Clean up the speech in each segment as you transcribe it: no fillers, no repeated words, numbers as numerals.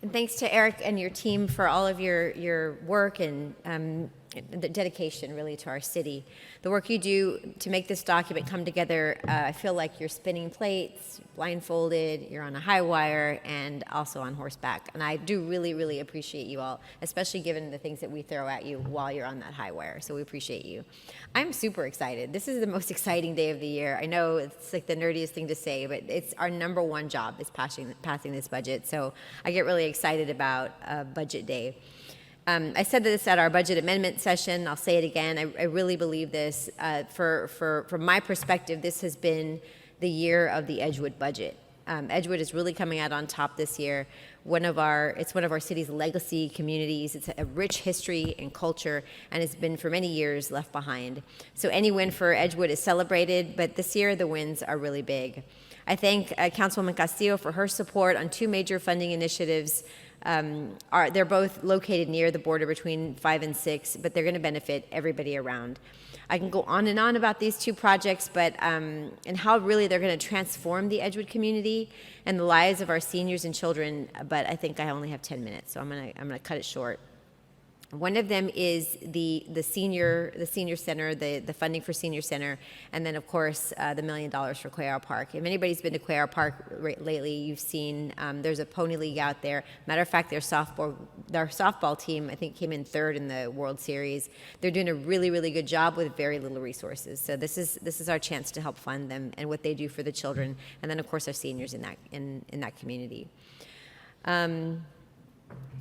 And thanks to Erik and your team for all of your work and the dedication really to our city. The work you do to make this document come together, I feel like you're spinning plates, blindfolded, you're on a high wire, and also on horseback. And I do really, really appreciate you all, especially given the things that we throw at you while you're on that high wire. So we appreciate you. I'm super excited. This is the most exciting day of the year. I know it's like the nerdiest thing to say, but it's our number one job is passing this budget. So I get really excited about budget day. I said this at our budget amendment session. I'll say it again. I really believe this. From my perspective, this has been the year of the Edgewood budget. Edgewood is really coming out on top this year. It's one of our city's legacy communities. It's a rich history and culture, and it's been for many years left behind. So any win for Edgewood is celebrated, but this year the wins are really big. I thank Councilwoman Castillo for her support on two major funding initiatives. They're both located near the border between 5 and 6, but they're going to benefit everybody around. I can go on and on about these two projects, but and how really they're going to transform the Edgewood community and the lives of our seniors and children. But I think I only have 10 minutes, so I'm gonna cut it short. One of them is the senior center, the funding for senior center, and then of course the $1 million for Cuellar Park. If anybody's been to Cuellar Park lately, you've seen there's a pony league out there. Matter of fact, their softball team I think came in 3rd in the World Series. They're doing a really, really good job with very little resources. So this is our chance to help fund them and what they do for the children, and then of course our seniors in that community.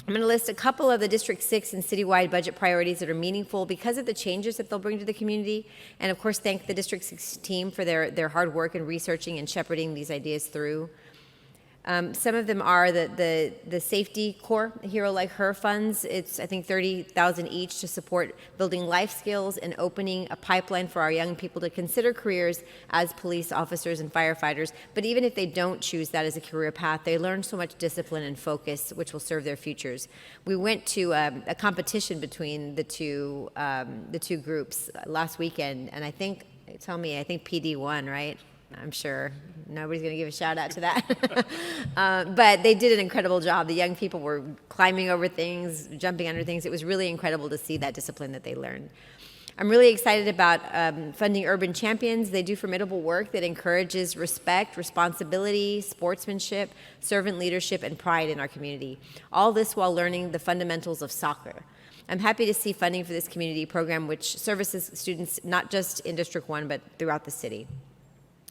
I'm going to list a couple of the District 6 and citywide budget priorities that are meaningful because of the changes that they'll bring to the community. And of course, thank the District 6 team for their hard work in researching and shepherding these ideas through. Some of them are the Safety Corps, Hero Like Her funds. It's, I think, $30,000 each to support building life skills and opening a pipeline for our young people to consider careers as police officers and firefighters. But even if they don't choose that as a career path, they learn so much discipline and focus, which will serve their futures. We went to a competition between the two groups last weekend, and I think PD won, right? I'm sure nobody's going to give a shout out to that. But they did an incredible job. The young people were climbing over things, jumping under things. It was really incredible to see that discipline that they learned. I'm really excited about funding Urban Champions. They do formidable work that encourages respect, responsibility, sportsmanship, servant leadership, and pride in our community. All this while learning the fundamentals of soccer. I'm happy to see funding for this community program, which services students not just in District 1, but throughout the city.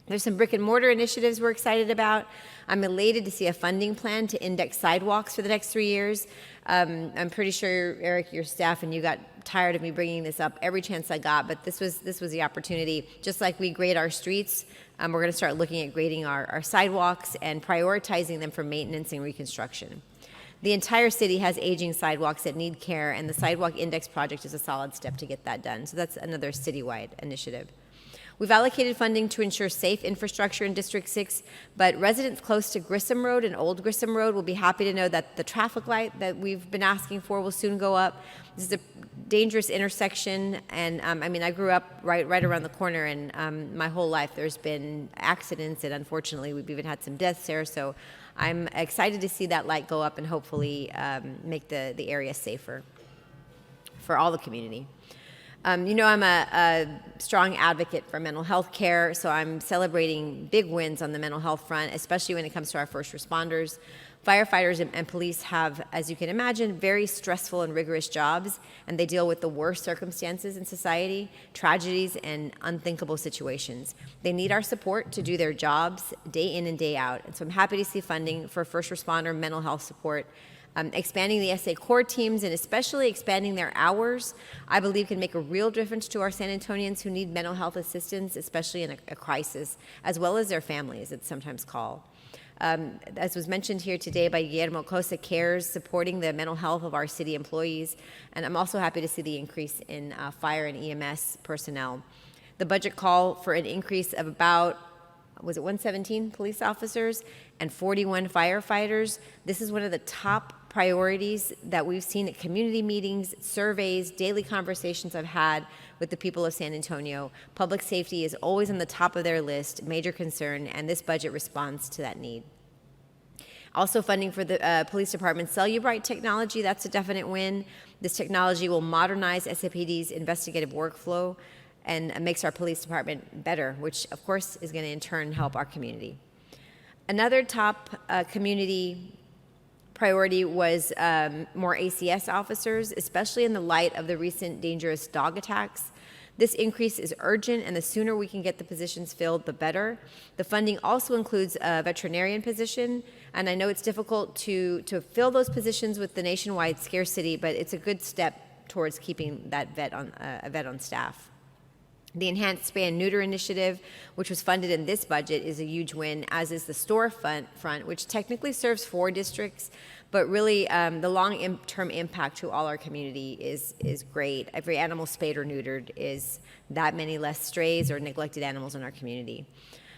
There's some brick and mortar initiatives we're excited about. I'm elated to see a funding plan to index sidewalks for the next 3 years. I'm pretty sure, Erik, your staff and you got tired of me bringing this up every chance I got, but this was the opportunity. Just like we grade our streets, we're going to start looking at grading our sidewalks and prioritizing them for maintenance and reconstruction. The entire city has aging sidewalks that need care, and the Sidewalk Index Project is a solid step to get that done. So that's another citywide initiative. We've allocated funding to ensure safe infrastructure in District 6, but residents close to Grissom Road and Old Grissom Road will be happy to know that the traffic light that we've been asking for will soon go up. This is a dangerous intersection, and I grew up right around the corner, and my whole life there's been accidents, and unfortunately we've even had some deaths there, so I'm excited to see that light go up and hopefully make the area safer for all the community. I'm a strong advocate for mental health care, so I'm celebrating big wins on the mental health front, especially when it comes to our first responders. Firefighters and police have, as you can imagine, very stressful and rigorous jobs, and they deal with the worst circumstances in society, tragedies, and unthinkable situations. They need our support to do their jobs day in and day out, and so I'm happy to see funding for first responder mental health support. Expanding the SA core teams and especially expanding their hours, I believe can make a real difference to our San Antonians who need mental health assistance, especially in a crisis, as well as their families, it's sometimes called. As was mentioned here today by Guillermo Cosa Cares, supporting the mental health of our city employees, and I'm also happy to see the increase in fire and EMS personnel. The budget call for an increase of about 117 police officers and 41 firefighters. This is one of the top priorities that we've seen at community meetings, surveys, daily conversations I've had with the people of San Antonio. Public safety is always on the top of their list, major concern, and this budget responds to that need. Also funding for the police department's Cellubrite technology, that's a definite win. This technology will modernize SAPD's investigative workflow and makes our police department better, which of course is going to in turn help our community. Another top community priority was more ACS officers, especially in the light of the recent dangerous dog attacks. This increase is urgent, and the sooner we can get the positions filled, the better. The funding also includes a veterinarian position, and I know it's difficult to fill those positions with the nationwide scarcity, but it's a good step towards keeping that a vet on staff. The Enhanced Spay and Neuter Initiative, which was funded in this budget, is a huge win, as is the storefront, which technically serves 4 districts, but really the long-term impact to all our community is great. Every animal spayed or neutered is that many less strays or neglected animals in our community.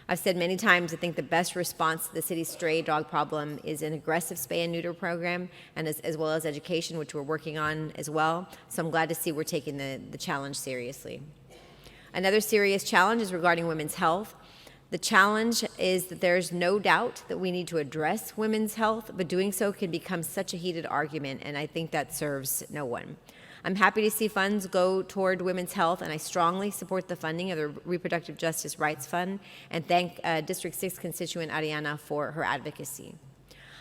I've said many times I think the best response to the city's stray dog problem is an aggressive spay and neuter program, and as well as education, which we're working on as well. So I'm glad to see we're taking the challenge seriously. Another serious challenge is regarding women's health. The challenge is that there's no doubt that we need to address women's health, but doing so can become such a heated argument, and I think that serves no one. I'm happy to see funds go toward women's health, and I strongly support the funding of the Reproductive Justice Rights Fund, and thank District 6 constituent Ariana for her advocacy.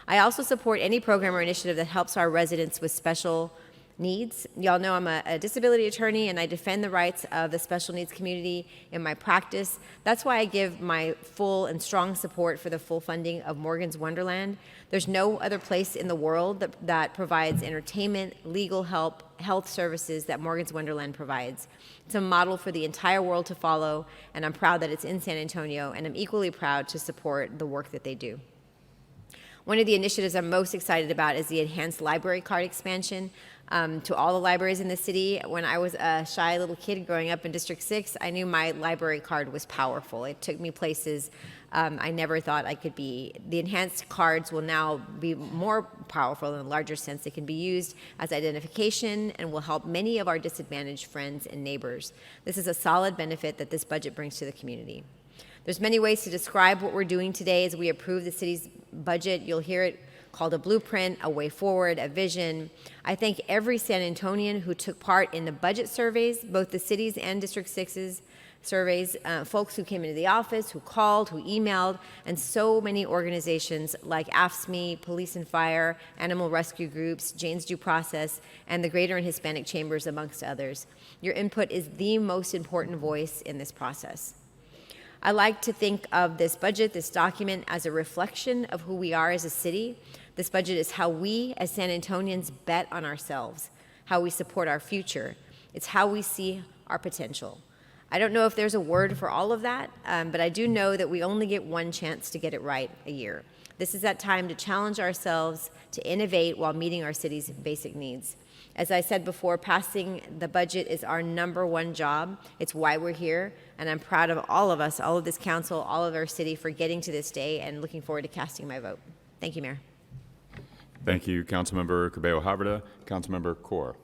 I also support any program or initiative that helps our residents with special needs. Y'all know I'm a disability attorney, and I defend the rights of the special needs community in my practice. That's why I give my full and strong support for the full funding of Morgan's Wonderland. There's no other place in the world that provides entertainment, legal help, health services that Morgan's Wonderland provides. It's a model for the entire world to follow, and I'm proud that it's in San Antonio, and I'm equally proud to support the work that they do. One of the initiatives I'm most excited about is the enhanced library card expansion to all the libraries in the city. When I was a shy little kid growing up in District 6, I knew my library card was powerful. It took me places I never thought I could be. The enhanced cards will now be more powerful in a larger sense. They can be used as identification and will help many of our disadvantaged friends and neighbors. This is a solid benefit that this budget brings to the community. There's many ways to describe what we're doing today as we approve the city's budget. You'll hear it called a blueprint, a way forward, a vision. I thank every San Antonian who took part in the budget surveys, both the city's and District 6's surveys, folks who came into the office, who called, who emailed, and so many organizations like AFSCME, Police and Fire, Animal Rescue Groups, Jane's Due Process, and the Greater and Hispanic Chambers, amongst others. Your input is the most important voice in this process. I like to think of this budget, this document, as a reflection of who we are as a city. This budget is how we, as San Antonians, bet on ourselves, how we support our future. It's how we see our potential. I don't know if there's a word for all of that, but I do know that we only get one chance to get it right a year. This is that time to challenge ourselves, to innovate while meeting our city's basic needs. As I said before, passing the budget is our #1 job. It's why we're here, and I'm proud of all of us, all of this council, all of our city for getting to this day, and looking forward to casting my vote. Thank you, Mayor. Thank you, Councilmember Cabello Havrda. Councilmember Kaur.